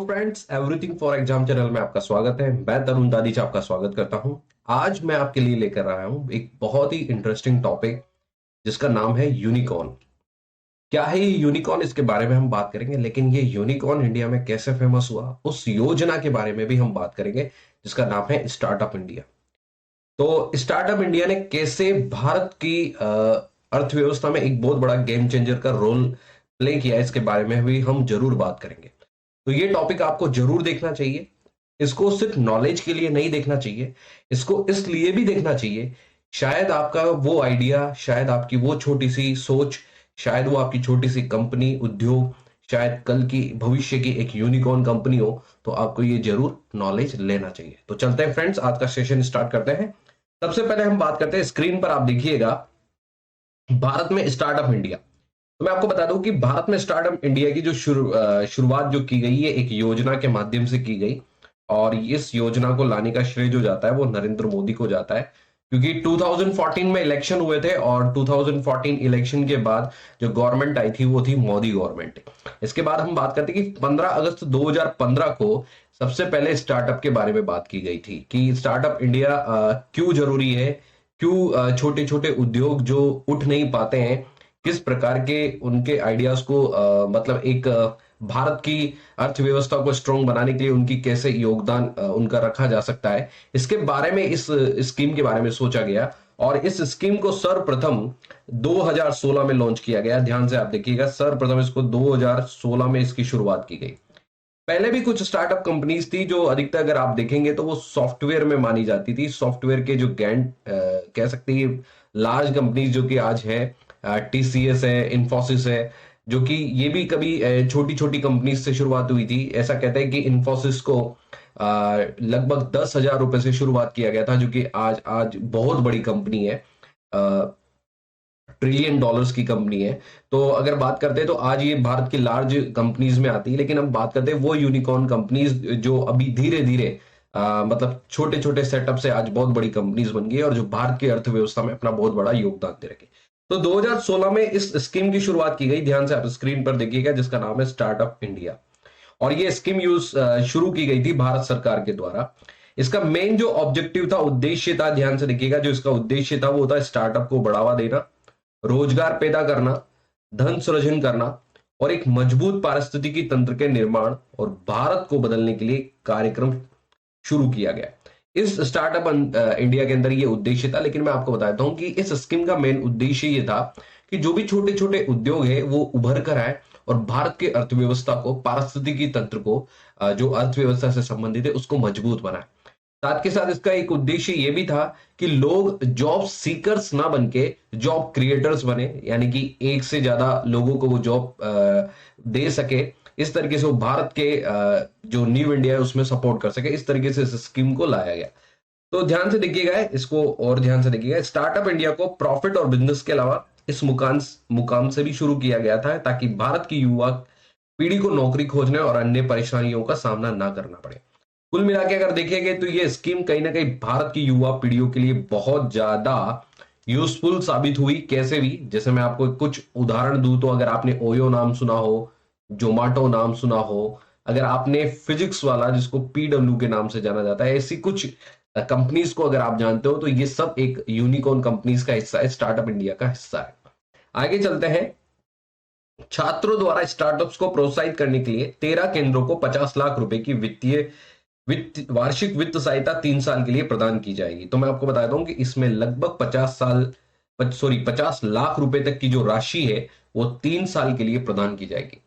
Hello friends, everything for exam channel में आपका स्वागत है। मैं तरुण दादीज आपका स्वागत करता हूं। आज मैं आपके लिए लेकर आया हूं एक बहुत ही इंटरेस्टिंग टॉपिक जिसका नाम है यूनिकॉर्न। क्या है ये यूनिकॉर्न, इसके बारे में हम बात करेंगे। लेकिन ये यूनिकॉर्न इंडिया में कैसे फेमस हुआ, उस योजना के बारे में भी हम बात करेंगे जिसका नाम है स्टार्टअप इंडिया। तो स्टार्टअप इंडिया ने कैसे भारत की अर्थव्यवस्था में एक बहुत बड़ा गेम चेंजर का रोल प्ले किया, इसके बारे में भी हम जरूर बात करेंगे। तो ये टॉपिक आपको जरूर देखना चाहिए। इसको सिर्फ नॉलेज के लिए नहीं देखना चाहिए, इसको इसलिए भी देखना चाहिए, शायद आपका वो आइडिया, शायद आपकी वो छोटी सी सोच, शायद वो आपकी छोटी सी कंपनी, उद्योग, शायद कल की भविष्य की एक यूनिकॉर्न कंपनी हो। तो आपको ये जरूर नॉलेज लेना चाहिए। तो चलते हैं फ्रेंड्स, आज का सेशन स्टार्ट करते हैं। सबसे पहले हम बात करते हैं, स्क्रीन पर आप देखिएगा भारत में स्टार्टअप इंडिया। तो मैं आपको बता दूं कि भारत में स्टार्टअप इंडिया की जो शुरुआत जो की गई है, एक योजना के माध्यम से की गई। और इस योजना को लाने का श्रेय जो जाता है वो नरेंद्र मोदी को जाता है, क्योंकि 2014 में इलेक्शन हुए थे और 2014 इलेक्शन के बाद जो गवर्नमेंट आई थी वो थी मोदी गवर्नमेंट। इसके बाद हम बात करते हैं कि 15 अगस्त 2015 को सबसे पहले स्टार्टअप के बारे में बात की गई थी कि स्टार्टअप इंडिया क्यों जरूरी है, क्यों छोटे छोटे उद्योग जो उठ नहीं पाते हैं, किस प्रकार के उनके आइडियाज को मतलब एक भारत की अर्थव्यवस्था को स्ट्रांग बनाने के लिए उनकी कैसे योगदान उनका रखा जा सकता है, इसके बारे में इस स्कीम के बारे में सोचा गया। और इस स्कीम को सर्वप्रथम 2016 में लॉन्च किया गया। ध्यान से आप देखिएगा, सर्वप्रथम इसको 2016 में इसकी शुरुआत की गई। पहले भी कुछ स्टार्टअप कंपनीज थी जो अधिकतर अगर आप देखेंगे तो वो सॉफ्टवेयर में मानी जाती थी। सॉफ्टवेयर के जो गैंड कह सकते हैं लार्ज कंपनीज जो कि आज है, टीसीएस है, इन्फोसिस है, जो कि ये भी कभी छोटी छोटी कंपनीज से शुरुआत हुई थी। ऐसा कहते हैं कि इन्फोसिस को लगभग 10,000 रुपए से शुरुआत किया गया था, जो कि आज आज बहुत बड़ी कंपनी है, ट्रिलियन डॉलर्स की कंपनी है। तो अगर बात करते हैं तो आज ये भारत की लार्ज कंपनीज में आती है। लेकिन हम बात करते हैं वो यूनिकॉर्न कंपनीज जो अभी धीरे धीरे मतलब छोटे छोटे सेटअप से आज बहुत बड़ी कंपनीज बन गई है और जो भारत की अर्थव्यवस्था में अपना बहुत बड़ा योगदान दे रही है। तो 2016 में इस स्कीम की शुरुआत की गई। ध्यान से आप स्क्रीन पर देखिएगा, जिसका नाम है स्टार्टअप इंडिया। और ये स्कीम शुरू की गई थी भारत सरकार के द्वारा। इसका मेन जो ऑब्जेक्टिव था, उद्देश्य था, ध्यान से देखिएगा, जो इसका उद्देश्य था वो था स्टार्टअप को बढ़ावा देना, रोजगार पैदा करना, धन सृजन करना और एक मजबूत पारिस्थितिकी तंत्र के निर्माण और भारत को बदलने के लिए कार्यक्रम शुरू किया गया। इस स्टार्टअप इंडिया के अंदर ये उद्देश्य था। लेकिन मैं आपको बताता हूं कि इस स्कीम का मेन उद्देश्य ये था कि जो भी छोटे छोटे उद्योग है वो उभर कर आए और भारत के अर्थव्यवस्था को, पारिस्थितिकी तंत्र को, जो अर्थव्यवस्था से संबंधित है उसको मजबूत बनाए। साथ के साथ इसका एक उद्देश्य यह भी था कि लोग जॉब सीकर्स ना बनके जॉब क्रिएटर्स बने, यानी कि एक से ज्यादा लोगों को वो जॉब दे सके। इस तरीके से वो भारत के जो न्यू इंडिया है उसमें सपोर्ट कर सके। इस तरीके से इस स्कीम को लाया गया। तो ध्यान से देखिएगा इसको, और ध्यान से देखिएगा, स्टार्टअप इंडिया को प्रॉफिट और बिजनेस के अलावा इस मुकाम से भी शुरू किया गया था ताकि भारत की युवा पीढ़ी को नौकरी खोजने और अन्य परेशानियों का सामना ना करना पड़े। कुल मिला के अगर देखेंगे तो ये स्कीम कहीं ना कहीं भारत की युवा पीढ़ियों के लिए बहुत ज्यादा यूजफुल साबित हुई। कैसे भी, जैसे मैं आपको कुछ उदाहरण दूं तो अगर आपने ओयो नाम सुना हो, जोमाटो नाम सुना हो, अगर आपने फिजिक्स वाला जिसको पीडब्ल्यू के नाम से जाना जाता है, ऐसी कुछ कंपनीज को अगर आप जानते हो तो ये सब एक यूनिकॉर्न कंपनीज का हिस्सा है, स्टार्टअप इंडिया का हिस्सा है। आगे चलते हैं। छात्रों द्वारा स्टार्टअप्स को प्रोत्साहित करने के लिए 13 केंद्रों को 50 लाख रुपए की वार्षिक वित्त सहायता 3 साल के लिए प्रदान की जाएगी। तो मैं आपको बता दूं कि इसमें लगभग 50 लाख रुपए तक की जो राशि है वो 3 साल के लिए प्रदान की जाएगी।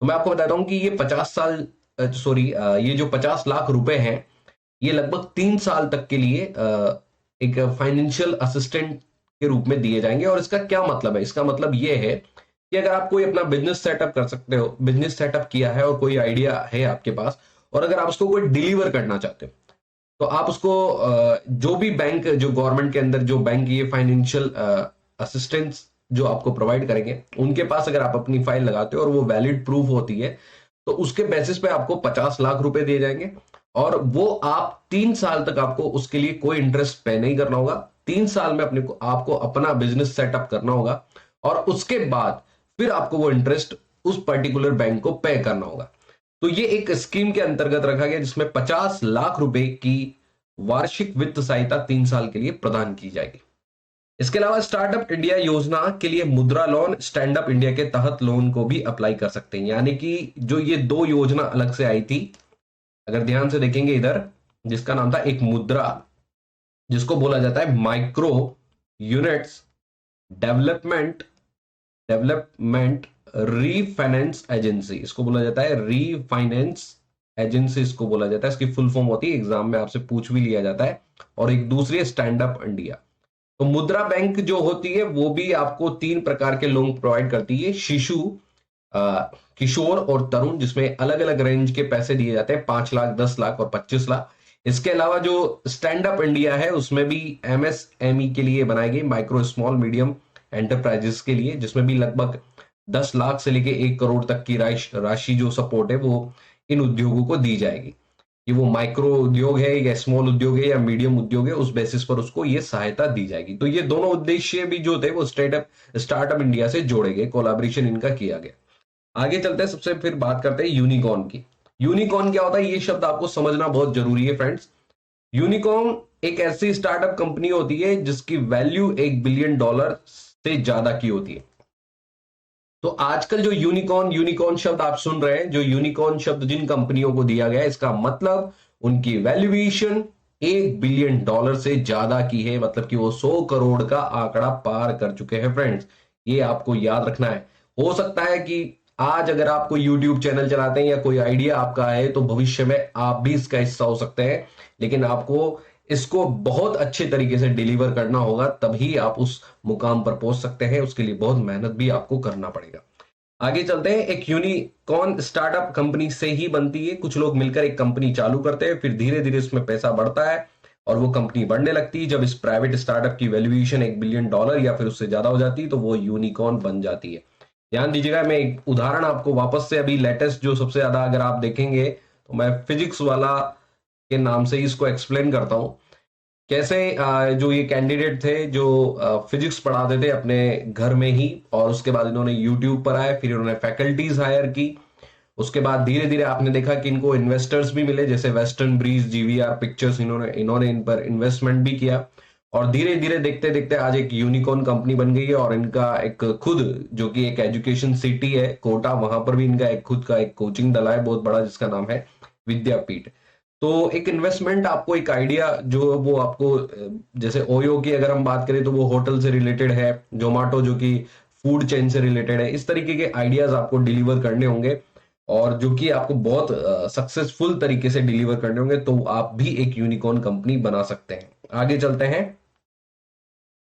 तो मैं आपको बताता हूं कि ये 50 लाख रुपए हैं, ये लगभग 3 साल तक के लिए एक फाइनेंशियल असिस्टेंट के रूप में दिए जाएंगे। और इसका क्या मतलब है? इसका मतलब ये है कि अगर आप कोई अपना बिजनेस सेटअप कर सकते हो, बिजनेस सेटअप किया है और कोई आइडिया है आपके पास, और अगर आप उसको कोई डिलीवर करना चाहते हो तो आप उसको जो भी बैंक, जो गवर्नमेंट के अंदर जो बैंक ये फाइनेंशियल असिस्टेंस जो आपको प्रोवाइड करेंगे, उनके पास अगर आप अपनी फाइल लगाते हो और वो वैलिड प्रूफ होती है तो उसके बेसिस पे आपको 50 लाख रुपए दिए जाएंगे। और वो आप 3 साल तक आपको उसके लिए कोई इंटरेस्ट पे नहीं करना होगा। 3 साल में आपको अपना बिजनेस सेटअप करना होगा और उसके बाद फिर आपको वो इंटरेस्ट उस पर्टिकुलर बैंक को पे करना होगा। तो ये एक स्कीम के अंतर्गत रखा गया जिसमें 50 लाख रुपए की वार्षिक वित्त सहायता 3 साल के लिए प्रदान की जाएगी। इसके अलावा स्टार्टअप इंडिया योजना के लिए मुद्रा लोन स्टैंड अप इंडिया के तहत लोन को भी अप्लाई कर सकते हैं। यानी कि जो ये दो योजना अलग से आई थी, अगर ध्यान से देखेंगे इधर, जिसका नाम था एक मुद्रा, जिसको बोला जाता है micro units development development refinance agency, इसको बोला जाता है रीफाइनेंस एजेंसी, इसको बोला जाता है। इसकी फुल फॉर्म होती है, एग्जाम में आपसे पूछ भी लिया जाता है। और एक दूसरी स्टैंड अप इंडिया। तो मुद्रा बैंक जो होती है वो भी आपको 3 प्रकार के लोन प्रोवाइड करती है, शिशु, किशोर और तरुण, जिसमें अलग अलग रेंज के पैसे दिए जाते हैं, 5 लाख, 10 लाख और 25 लाख। इसके अलावा जो स्टैंड अप इंडिया है उसमें भी एमएसएमई के लिए बनाई गई, माइक्रो स्मॉल मीडियम एंटरप्राइजेस के लिए, जिसमें भी लगभग 10 लाख से लेके 1 करोड़ तक की राशि जो सपोर्ट है वो इन उद्योगों को दी जाएगी। कि वो माइक्रो उद्योग है या स्मॉल उद्योग है या मीडियम उद्योग है, उस बेसिस पर उसको ये सहायता दी जाएगी। तो ये दोनों उद्देश्य भी जो थे वो स्टार्टअप इंडिया से जोड़े गए, कोलैबोरेशन इनका किया गया। आगे चलते हैं, सबसे फिर बात करते हैं यूनिकॉर्न की। यूनिकॉर्न क्या होता है, ये शब्द आपको समझना बहुत जरूरी है फ्रेंड्स। यूनिकॉर्न एक ऐसी स्टार्टअप कंपनी होती है जिसकी वैल्यू $1 बिलियन से ज्यादा की होती है। तो आजकल जो यूनिकॉर्न यूनिकॉर्न शब्द आप सुन रहे हैं, जो यूनिकॉर्न शब्द जिन कंपनियों को दिया गया है, इसका मतलब उनकी वैल्यूएशन $1 बिलियन से ज्यादा की है, मतलब कि वो 100 करोड़ का आंकड़ा पार कर चुके हैं फ्रेंड्स। ये आपको याद रखना है। हो सकता है कि आज अगर आप कोई यूट्यूब चैनल चलाते हैं या कोई आइडिया आपका है, तो भविष्य में आप भी इसका हिस्सा हो सकते हैं, लेकिन आपको इसको बहुत अच्छे तरीके से डिलीवर करना होगा, तभी आप उस मुकाम पर पहुंच सकते हैं। उसके लिए बहुत मेहनत भी आपको करना पड़ेगा। आगे चलते हैं। एक यूनिकॉर्न स्टार्टअप कंपनी से ही बनती है। कुछ लोग मिलकर एक कंपनी चालू करते हैं, फिर धीरे धीरे उसमें पैसा बढ़ता है और वो कंपनी बढ़ने लगती है। जब इस प्राइवेट स्टार्टअप की वैल्यूएशन $1 बिलियन या फिर उससे ज्यादा हो जाती है, तो वो यूनिकॉर्न बन जाती है। ध्यान दीजिएगा, मैं एक उदाहरण आपको वापस से, अभी लेटेस्ट जो सबसे ज्यादा अगर आप देखेंगे, तो मैं फिजिक्स वाला के नाम से ही इसको एक्सप्लेन करता हूं। कैसे जो ये कैंडिडेट थे जो फिजिक्स पढ़ाते थे अपने घर में ही, और उसके बाद इन्होंने यूट्यूब पर आए, फिर इन्होंने फैकल्टीज हायर की। उसके बाद धीरे धीरे आपने देखा कि इनको इन्वेस्टर्स भी मिले, जैसे वेस्टर्न ब्रीज, जीवीआर पिक्चर्स, इन्होंने इन्होंने इन पर इन्वेस्टमेंट भी किया। और धीरे धीरे देखते देखते आज एक यूनिकॉर्न कंपनी बन गई है। और इनका एक खुद जो कि एक एजुकेशन सिटी है कोटा, वहां पर भी इनका एक खुद का एक कोचिंग डला है बहुत बड़ा, जिसका नाम है विद्यापीठ। तो एक इन्वेस्टमेंट आपको एक आइडिया जो वो आपको, जैसे ओयो की अगर हम बात करें तो वो होटल से रिलेटेड है, जोमेटो जो कि फूड चेन से रिलेटेड है, इस तरीके के आइडियाज आपको डिलीवर करने होंगे, और जो कि आपको बहुत सक्सेसफुल तरीके से डिलीवर करने होंगे, तो आप भी एक यूनिकॉर्न कंपनी बना सकते हैं। आगे चलते हैं।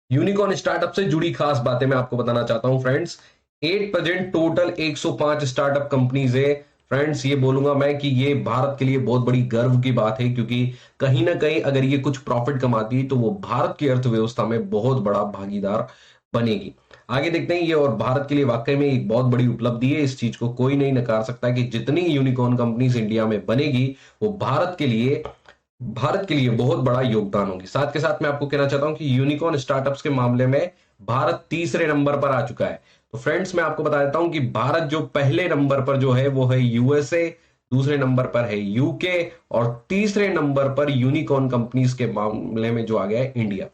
यूनिकॉर्न स्टार्टअप से जुड़ी खास बातें मैं आपको बताना चाहता हूं फ्रेंड्स। 8% टोटल 105 स्टार्टअप कंपनीज है फ्रेंड्स। ये बोलूंगा मैं कि ये भारत के लिए बहुत बड़ी गर्व की बात है, क्योंकि कहीं ना कहीं अगर ये कुछ प्रॉफिट कमाती है तो वो भारत की अर्थव्यवस्था में बहुत बड़ा भागीदार बनेगी। आगे देखते हैं। ये और भारत के लिए वाकई में एक बहुत बड़ी उपलब्धि है, इस चीज को कोई नहीं नकार सकता कि जितनी यूनिकॉर्न कंपनीज इंडिया में बनेगी वो भारत के लिए बहुत बड़ा योगदान होगी। साथ के साथ मैं आपको कहना चाहता हूं कि यूनिकॉर्न स्टार्टअप्स के मामले में भारत तीसरे नंबर पर आ चुका है। तो फ्रेंड्स मैं आपको बता देता हूं कि भारत जो पहले नंबर पर जो है वो है यूएसए, दूसरे नंबर पर है यूके, और तीसरे नंबर पर यूनिकॉर्न कंपनीज के मामले में जो आ गया है इंडिया।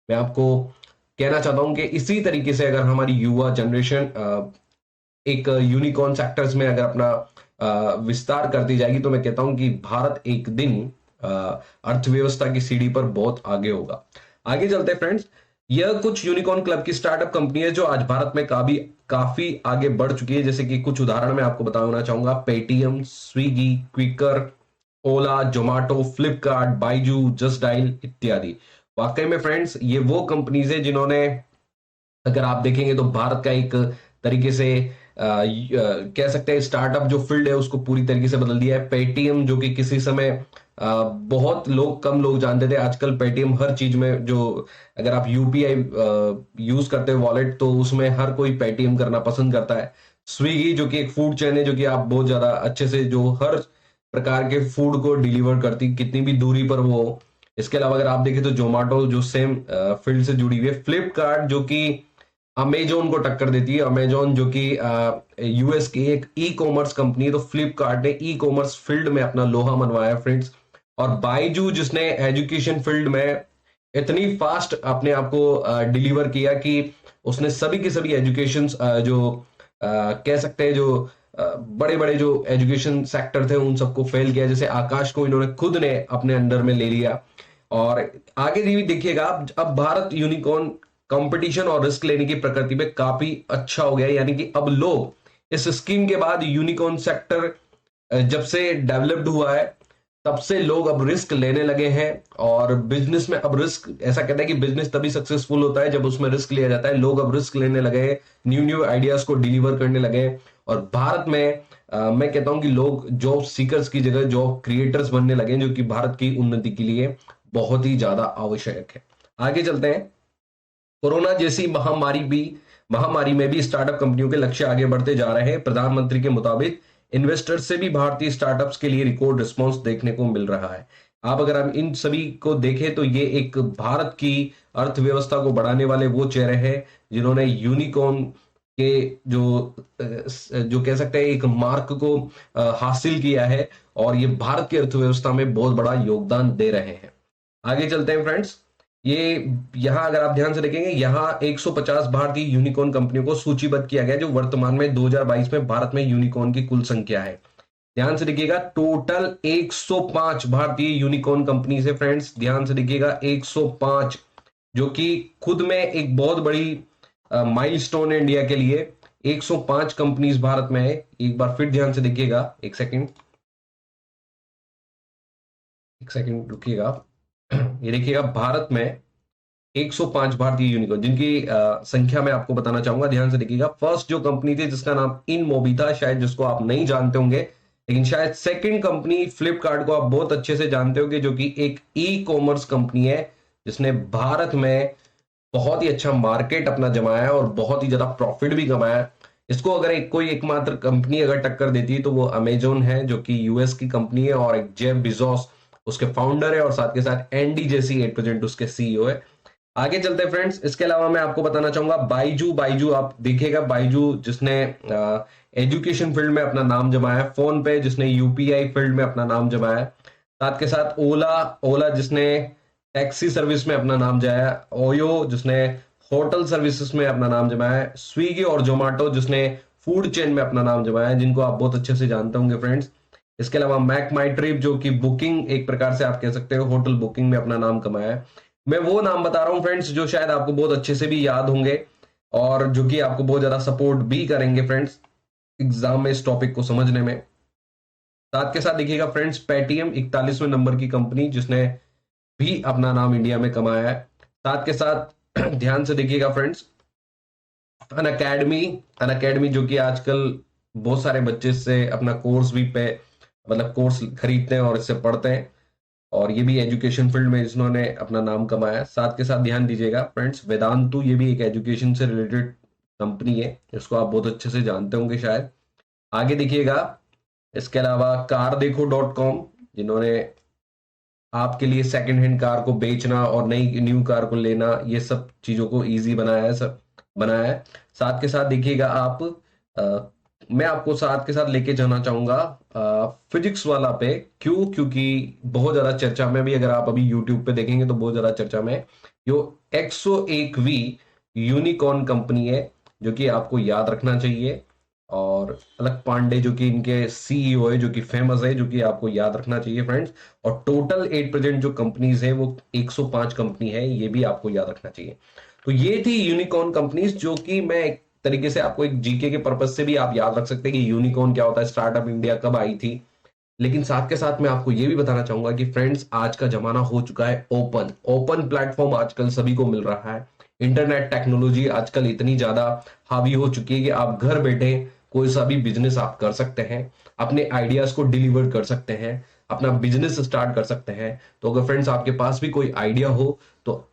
मैं आपको कहना चाहता हूं कि इसी तरीके से अगर हमारी युवा जनरेशन एक यूनिकॉर्न सेक्टर्स में अगर अपना विस्तार करती जाएगी, तो मैं कहता हूं कि भारत एक दिन अर्थव्यवस्था की सीढ़ी पर बहुत आगे होगा। आगे चलते हैं फ्रेंड्स। यह कुछ यूनिकॉर्न क्लब की स्टार्टअप कंपनी है जो आज भारत में काफी आगे बढ़ चुकी है। जैसे कि कुछ उदाहरण मैं आपको बताना चाहूंगा। पेटीएम, स्विगी, क्विकर, ओला, जोमेटो, फ्लिपकार्ट, बाइजू, जस्ट डायल इत्यादि। वाकई में फ्रेंड्स ये वो कंपनीज है जिन्होंने, अगर आप देखेंगे तो भारत का एक तरीके से कह सकते हैं स्टार्टअप जो फील्ड है उसको पूरी तरीके से बदल दिया है। पेटीएम जो कि किसी समय बहुत कम लोग जानते थे, आजकल पेटीएम हर चीज में, जो अगर आप यूपीआई यूज करते हैं वॉलेट, तो उसमें हर कोई पेटीएम करना पसंद करता है। स्विगी जो कि एक फूड चेन है, जो कि आप बहुत ज्यादा अच्छे से जो हर प्रकार के फूड को डिलीवर करती, कितनी भी दूरी पर वो हो। इसके अलावा अगर आप देखें तो जोमेटो जो सेम फील्ड से जुड़ी हुई है। फ्लिपकार्ट जो कि अमेजोन को टक्कर देती है। अमेजोन जो कि यूएस की एक ई कॉमर्स कंपनी है, तो फ्लिपकार्ट ने ई कॉमर्स फील्ड में अपना लोहा मनवाया फ्रेंड्स। और बायजू जिसने एजुकेशन फील्ड में इतनी फास्ट अपने आप को डिलीवर किया कि उसने सभी के सभी एजुकेशन जो कह सकते हैं जो बड़े बड़े जो एजुकेशन सेक्टर थे उन सबको फेल किया। जैसे आकाश को इन्होंने खुद ने अपने अंडर में ले लिया। और आगे भी देखिएगा अब भारत यूनिकॉर्न कंपटीशन और रिस्क लेने की प्रकृति में काफी अच्छा हो गया। यानी कि अब लोग इस स्कीम के बाद यूनिकॉर्न सेक्टर जब से डेवलप्ड हुआ है तब से लोग अब रिस्क लेने लगे हैं। और बिजनेस में अब रिस्क, ऐसा कहता है कि बिजनेस तभी सक्सेसफुल होता है जब उसमें रिस्क लिया जाता है। लोग अब रिस्क लेने लगे हैं, न्यू न्यू आइडियाज को डिलीवर करने लगे हैं। और भारत में मैं कहता हूं कि लोग जॉब सीकर्स की जगह जॉब क्रिएटर्स बनने लगे हैं, जो कि भारत की उन्नति के लिए बहुत ही ज्यादा आवश्यक है। आगे चलते हैं। कोरोना जैसी महामारी में भी स्टार्टअप कंपनियों के लक्ष्य आगे बढ़ते जा रहे हैं। प्रधानमंत्री के मुताबिक इन्वेस्टर्स से भी भारतीय स्टार्टअप्स के लिए रिकॉर्ड रिस्पांस देखने को मिल रहा है। आप अगर हम इन सभी को देखें तो ये एक भारत की अर्थव्यवस्था को बढ़ाने वाले वो चेहरे हैं जिन्होंने यूनिकॉर्न के जो कह सकते हैं एक मार्क को हासिल किया है। और ये भारत की अर्थव्यवस्था में बहुत बड़ा योगदान दे रहे हैं। आगे चलते हैं फ्रेंड्स। ये यहां अगर आप ध्यान से देखेंगे, यहां 150 भारतीय यूनिकॉर्न कंपनियों को सूचीबद्ध किया गया जो वर्तमान में 2022 में भारत में यूनिकॉर्न की कुल संख्या है। ध्यान से देखिएगा, टोटल 105 भारतीय यूनिकॉर्न कंपनी से फ्रेंड्स, ध्यान से देखिएगा 105, जो कि खुद में एक बहुत बड़ी माइलस्टोन है इंडिया के लिए। 105 कंपनीज भारत में है। एक बार फिर ध्यान से देखिएगा, एक सेकंड रुकिएगा। ये देखिएगा, भारत में 105 भारतीय यूनिकॉर्न जिनकी संख्या मैं आपको बताना चाहूंगा। ध्यान से देखिएगा, फर्स्ट जो कंपनी थी जिसका नाम इनमोबी था, शायद जिसको आप नहीं जानते होंगे, लेकिन शायद सेकंड कंपनी फ्लिपकार्ट को आप बहुत अच्छे से जानते होंगे, जो कि एक ई कॉमर्स कंपनी है जिसने भारत में बहुत ही अच्छा मार्केट अपना जमाया है और बहुत ही ज्यादा प्रॉफिट भी कमाया है। इसको अगर कोई एकमात्र कंपनी अगर टक्कर देती है तो वो अमेजोन है, जो कि यूएस की कंपनी है। और एक जेफ बिजोस उसके फाउंडर है और साथ के साथ एंडी जेसी 8% उसके सीईओ है। आगे चलते हैं फ्रेंड्स। इसके अलावा मैं आपको बताना चाहूंगा बाइजू आप देखिएगा, बाइजू जिसने एजुकेशन फील्ड में अपना नाम जमाया है। फोन पे जिसने यूपीआई फील्ड में अपना नाम जमाया है। साथ के साथ ओला जिसने टैक्सी सर्विस में अपना नाम जमाया है। ओयो जिसने होटल सर्विसेज में अपना नाम जमाया है। स्विगी और जोमेटो जिसने फूड चेन में अपना नाम जमाया है, जिनको आप बहुत अच्छे से जानते होंगे फ्रेंड्स। इसके अलावा मैक माई ट्रिप जो कि बुकिंग, एक प्रकार से आप कह सकते हो होटल बुकिंग में अपना नाम कमाया है। मैं वो नाम बता रहा हूं फ्रेंड्स जो शायद आपको बहुत अच्छे से भी याद होंगे और जो कि आपको बहुत ज्यादा सपोर्ट भी करेंगे फ्रेंड्स एग्जाम में इस टॉपिक को समझने में। साथ के साथ देखिएगा फ्रेंड्स, पेटीएम 41वें नंबर की कंपनी जिसने भी अपना नाम इंडिया में कमाया है। साथ के साथ ध्यान से देखिएगा फ्रेंड्स, अनअकैडमी जो कि आजकल बहुत सारे बच्चे से अपना कोर्स भी मतलब कोर्स खरीदते हैं और इससे पढ़ते हैं। और ये भी एजुकेशन फील्ड में जिन्होंने अपना नाम कमाया। साथ के साथ ध्यान दीजिएगा फ्रेंड्स, वेदांतु ये भी एक एजुकेशन से रिलेटेड कंपनी है, इसको आप बहुत अच्छे से जानते होंगे शायद। आगे देखिएगा, इसके अलावा car-dekho.com जिन्होंने आपके लिए सेकंड हैंड कार को बेचना और नई न्यू कार को लेना, ये सब चीजों को इजी बनाया है। साथ के साथ देखिएगा आप, मैं आपको साथ के साथ लेके जाना चाहूंगा फिजिक्स वाला पे। क्योंकि बहुत ज्यादा चर्चा में भी, अगर आप अभी यूट्यूब पे देखेंगे तो बहुत ज्यादा चर्चा में जो 101वीं यूनिकॉर्न कंपनी है, जो कि आपको याद रखना चाहिए। और अलक पांडे जो कि इनके सीईओ है, जो कि फेमस है, जो कि आपको याद रखना चाहिए फ्रेंड्स। और टोटल 8% जो कंपनीज है वो 105 कंपनी है, ये भी आपको याद रखना चाहिए। तो ये थी यूनिकॉर्न कंपनीज, जो कि मैं एक तरीके से आपको एक जीके के पर्पज से भी आप याद रख सकते हैं कि यूनिकॉर्न क्या होता है, स्टार्टअप इंडिया कब आई थी। लेकिन साथ के साथ मैं आपको ये भी बताना चाहूंगा कि फ्रेंड्स, आज का जमाना हो चुका है ओपन प्लेटफॉर्म आजकल सभी को मिल रहा है। इंटरनेट टेक्नोलॉजी आजकल इतनी ज्यादा हावी हो चुकी है कि आप घर बैठे कोई सा भी बिजनेस आप कर सकते हैं, अपने आइडियाज को डिलीवर कर सकते हैं, अपना बिजनेस स्टार्ट कर सकते हैं। तो अगर फ्रेंड्स आपके पास भी कोई आइडिया हो तो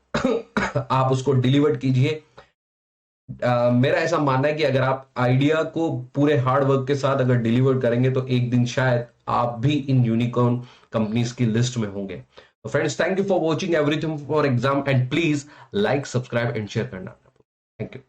आप उसको डिलीवर कीजिए। मेरा ऐसा मानना है कि अगर आप आइडिया को पूरे हार्ड वर्क के साथ अगर डिलीवर करेंगे तो एक दिन शायद आप भी इन यूनिकॉर्न कंपनीज की लिस्ट में होंगे। तो friends, thank you for watching everything for exam and please like, subscribe and share करना। Thank you.